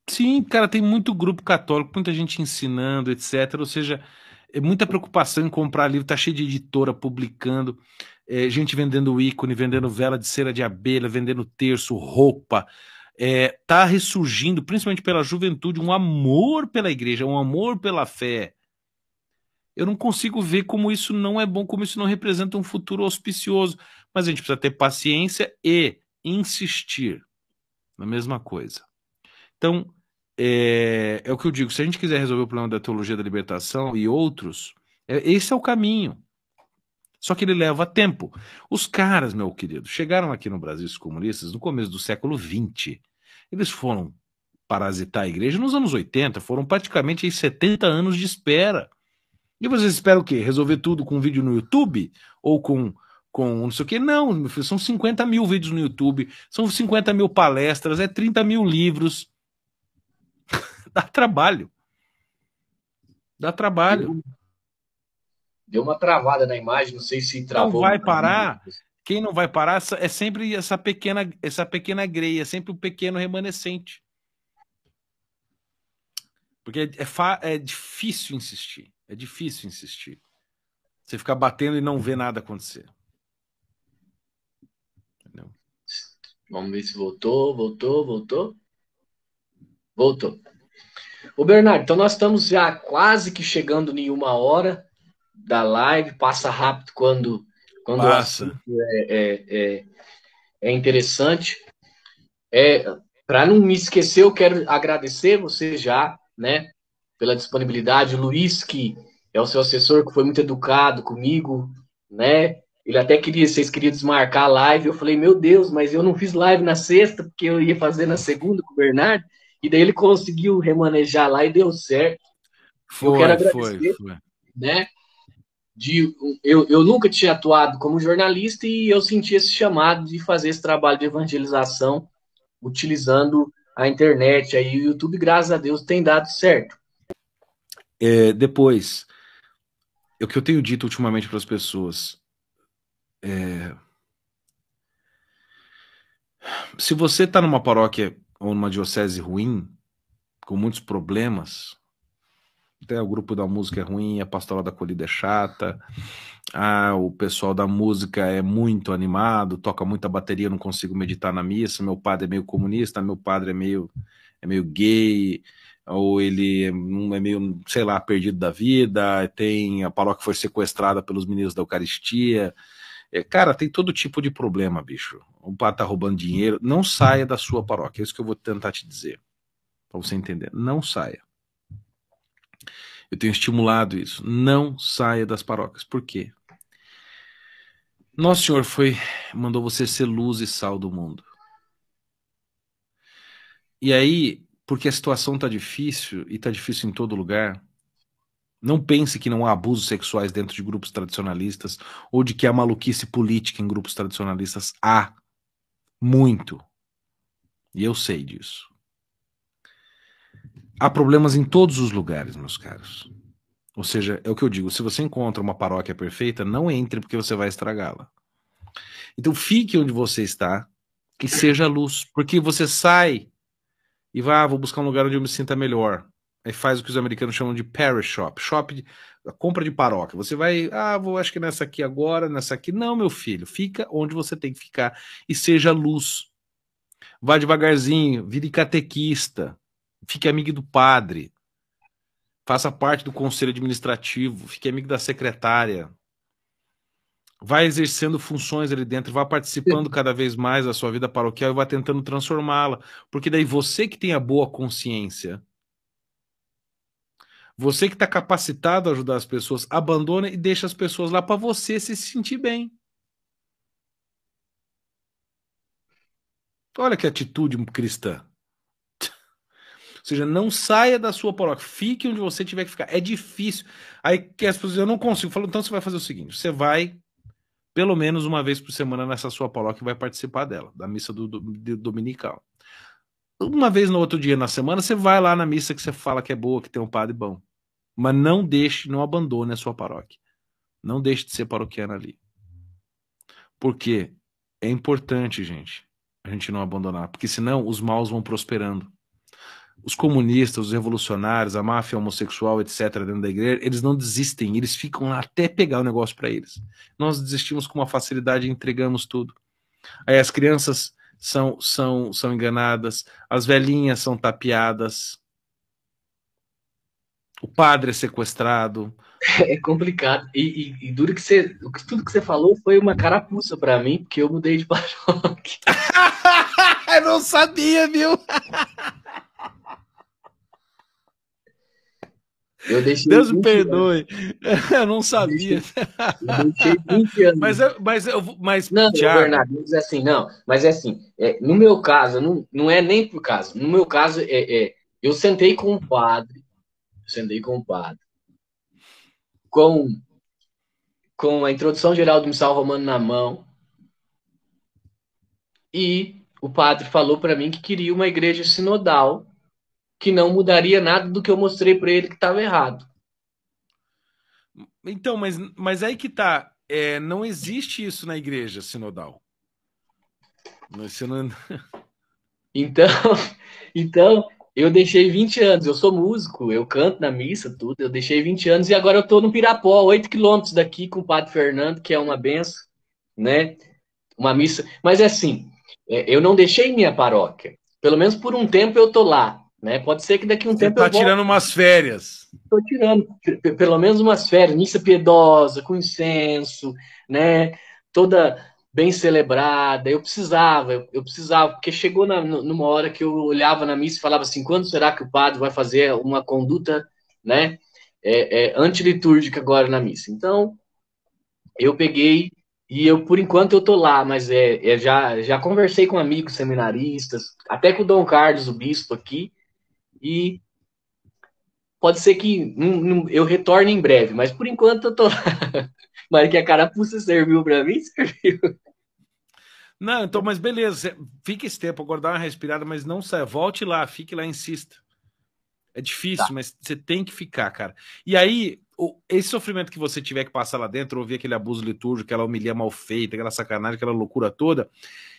Sim, cara, tem muito grupo católico, muita gente ensinando, etc. Ou seja, é muita preocupação em comprar livro, tá cheio de editora publicando, gente vendendo ícone, vendendo vela de cera de abelha, vendendo terço, roupa. Tá ressurgindo, principalmente pela juventude, um amor pela igreja, um amor pela fé. Eu não consigo ver como isso não é bom, como isso não representa um futuro auspicioso. Mas a gente precisa ter paciência e insistir na mesma coisa. Então, é o que eu digo, se a gente quiser resolver o problema da teologia da libertação e outros, esse é o caminho. Só que ele leva tempo. Os caras, meu querido, chegaram aqui no Brasil, os comunistas, no começo do século XX. Eles foram parasitar a igreja nos anos 80, foram praticamente aí 70 anos de espera. E vocês esperam o quê? Resolver tudo com um vídeo no YouTube? Ou com não sei o quê? Não, meu filho, são 50 mil vídeos no YouTube, são 50 mil palestras, 30 mil livros. Dá trabalho. Dá trabalho. Deu uma travada na imagem, não sei se Não travou. vai parar. Quem não vai parar é sempre essa pequena greia, é sempre o pequeno remanescente. Porque é difícil insistir. É difícil insistir. Você ficar batendo e não ver nada acontecer. Entendeu? Vamos ver se voltou. Voltou. Ô, Bernardo, então nós estamos já quase que chegando em 1 hora da live. Passa rápido quando o assunto Passa. é interessante. Para não me esquecer, eu quero agradecer você já, né, pela disponibilidade. O Luiz, que é o seu assessor, que foi muito educado comigo, né? Ele até vocês queriam desmarcar a live. Eu falei, meu Deus, mas eu não fiz live na sexta, porque eu ia fazer na segunda com o Bernardo. E daí ele conseguiu remanejar lá e deu certo. Eu quero Foi. agradecer, né? Eu nunca tinha atuado como jornalista e eu senti esse chamado de fazer esse trabalho de evangelização utilizando a internet. Aí o YouTube, graças a Deus, tem dado certo. Depois, o que eu tenho dito ultimamente para as pessoas, se você está numa paróquia ou numa diocese ruim, com muitos problemas, até o grupo da música é ruim, a pastoral da acolhida é chata, o pessoal da música é muito animado, toca muita bateria, eu não consigo meditar na missa, meu padre é meio comunista, meu padre é meio gay, ou ele é meio, sei lá, perdido da vida, a paróquia foi sequestrada pelos meninos da Eucaristia. Cara, tem todo tipo de problema, bicho. O padre tá roubando dinheiro. Não saia da sua paróquia, é isso que eu vou tentar te dizer, para você entender. Não saia. Eu tenho estimulado isso. Não saia das paróquias. Por quê? Nosso Senhor mandou você ser luz e sal do mundo. E aí, porque a situação tá difícil, e tá difícil em todo lugar, não pense que não há abusos sexuais dentro de grupos tradicionalistas, ou de que há maluquice política em grupos tradicionalistas. Há muito. E eu sei disso. Há problemas em todos os lugares, meus caros. Ou seja, é o que eu digo, se você encontra uma paróquia perfeita, não entre porque você vai estragá-la. Então fique onde você está e seja luz, porque você sai e vai, vou buscar um lugar onde eu me sinta melhor. Aí faz o que os americanos chamam de parish shop, a compra de paróquia. Você vai, acho que nessa aqui agora, nessa aqui. Não, meu filho, fica onde você tem que ficar e seja luz. Vá devagarzinho, vire catequista, fique amigo do padre. Faça parte do conselho administrativo, fique amigo da secretária. Vai exercendo funções ali dentro, vai participando cada vez mais da sua vida paroquial e vai tentando transformá-la. Porque daí você que tem a boa consciência, você que está capacitado a ajudar as pessoas, abandona e deixa as pessoas lá para você se sentir bem. Olha que atitude cristã. Ou seja, não saia da sua paróquia, fique onde você tiver que ficar. É difícil. Aí que as pessoas, eu não consigo. Falo, então você vai fazer o seguinte: você vai pelo menos uma vez por semana nessa sua paróquia e vai participar dela, da missa dominical. Uma vez no outro dia na semana, você vai lá na missa que você fala que é boa, que tem um padre bom. Mas não deixe, não abandone a sua paróquia. Não deixe de ser paroquiano ali. Porque é importante, gente, a gente não abandonar. Porque senão os maus vão prosperando. Os comunistas, os revolucionários, a máfia homossexual, etc., dentro da igreja, eles não desistem, eles ficam lá até pegar o negócio para eles. Nós desistimos com uma facilidade e entregamos tudo. Aí as crianças são enganadas, as velhinhas são tapeadas, o padre é sequestrado. É complicado. E duro que tudo que você falou foi uma carapuça para mim, porque eu mudei de paróquia. Eu não sabia, viu? Eu deixei Deus me 20 anos. perdoe. Eu não sabia. Eu deixei 20 anos. Mas Não, Thiago. Bernardo, é assim, não. Mas é assim, no meu caso, não é nem por caso. No meu caso, eu sentei com o padre, com, com a introdução geral do Missal Romano na mão, e o padre falou para mim que queria uma igreja sinodal, que não mudaria nada do que eu mostrei para ele que estava errado. Então, mas aí que tá. Não existe isso na igreja sinodal. Você não... Então, então, eu deixei 20 anos. Eu sou músico, eu canto na missa, tudo. Eu deixei 20 anos e agora eu tô no Pirapó, 8 quilômetros daqui, com o Padre Fernando, que é uma benção, né? Uma missa. Mas é assim, eu não deixei minha paróquia. Pelo menos por um tempo eu tô lá, né? Pode ser que daqui a um Você tempo eu tá volte. tirando umas férias. Estou tirando pelo menos umas férias, missa piedosa, com incenso, né? Toda bem celebrada. Eu precisava, porque chegou numa hora que eu olhava na missa e falava assim: quando será que o padre vai fazer uma conduta, né? Antilitúrgica agora na missa. Então, eu peguei e por enquanto eu tô lá, mas já conversei com amigos seminaristas, até com o Dom Carlos, o bispo aqui, e pode ser que eu retorne em breve, mas por enquanto eu tô lá. Mas que a carapuça serviu para mim, serviu. Não, então, mas beleza. Fica esse tempo, agora dá uma respirada, mas não saia. Volte lá, fique lá, insista. É Tá. difícil, mas você tem que ficar, cara. E aí, esse sofrimento que você tiver que passar lá dentro, ouvir aquele abuso litúrgico, aquela homilia mal feita, aquela sacanagem, aquela loucura toda,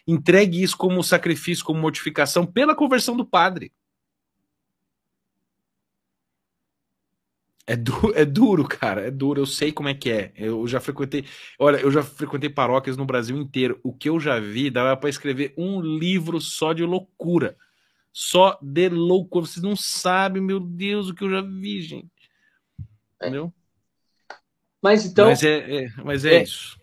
entregue isso como sacrifício, como mortificação pela conversão do padre. É duro, cara, é duro. Eu sei como é que é. Eu já frequentei, olha, eu já frequentei paróquias no Brasil inteiro. O que eu já vi dava para escrever um livro só de loucura. Só de loucura. Vocês não sabem, meu Deus, o que eu já vi, gente. Entendeu? Mas então, Mas é é, isso.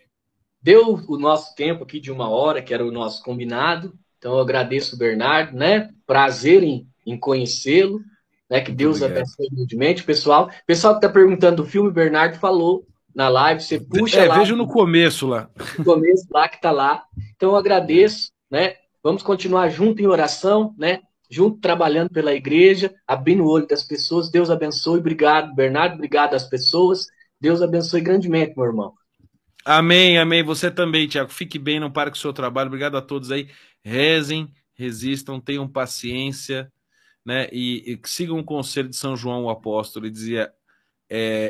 deu o nosso tempo aqui de 1 hora, que era o nosso combinado. Então, eu agradeço o Bernardo, né? Prazer em conhecê-lo, né? Que Muito Deus obrigado. abençoe grandemente. Pessoal que está perguntando do filme, o Bernardo falou na live, você puxa lá Veja no começo lá. no começo, lá que está lá. Então, eu agradeço, né? Vamos continuar junto em oração, né? Junto trabalhando pela igreja, abrindo o olho das pessoas. Deus abençoe. Obrigado, Bernardo. Obrigado às pessoas. Deus abençoe grandemente, meu irmão. Amém, amém. Você também, Tiago. Fique bem, não pare com o seu trabalho. Obrigado a todos aí. Rezem, resistam, tenham paciência, né? E sigam o conselho de São João, o apóstolo. Ele dizia: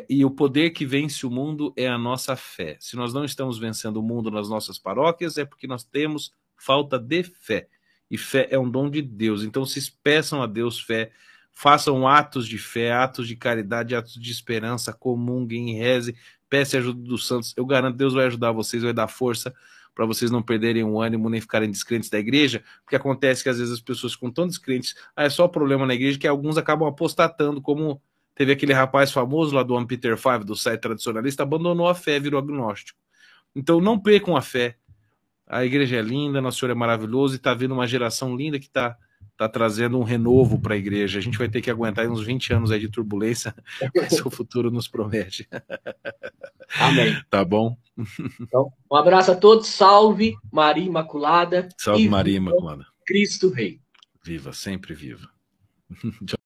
e o poder que vence o mundo é a nossa fé. Se nós não estamos vencendo o mundo nas nossas paróquias, é porque nós temos falta de fé. E fé é um dom de Deus. Então, vocês peçam a Deus fé, façam atos de fé, atos de caridade, atos de esperança, comunguem, rezem, peçam a ajuda dos santos. Eu garanto, Deus vai ajudar vocês, vai dar força para vocês não perderem o ânimo nem ficarem descrentes da igreja, porque acontece que às vezes as pessoas ficam tão descrentes, é só problema na igreja, que alguns acabam apostatando, como Teve aquele rapaz famoso lá do One Peter Five, do site tradicionalista, abandonou a fé, virou agnóstico. Então não percam a fé. A igreja é linda, Nosso Senhor é maravilhoso e está vindo uma geração linda que está trazendo um renovo para a igreja. A gente vai ter que aguentar uns 20 anos aí de turbulência, mas o futuro nos promete. Amém. Tá bom? Então, um abraço a todos. Salve Maria Imaculada. Salve Maria Imaculada. Cristo Rei. Viva, sempre viva.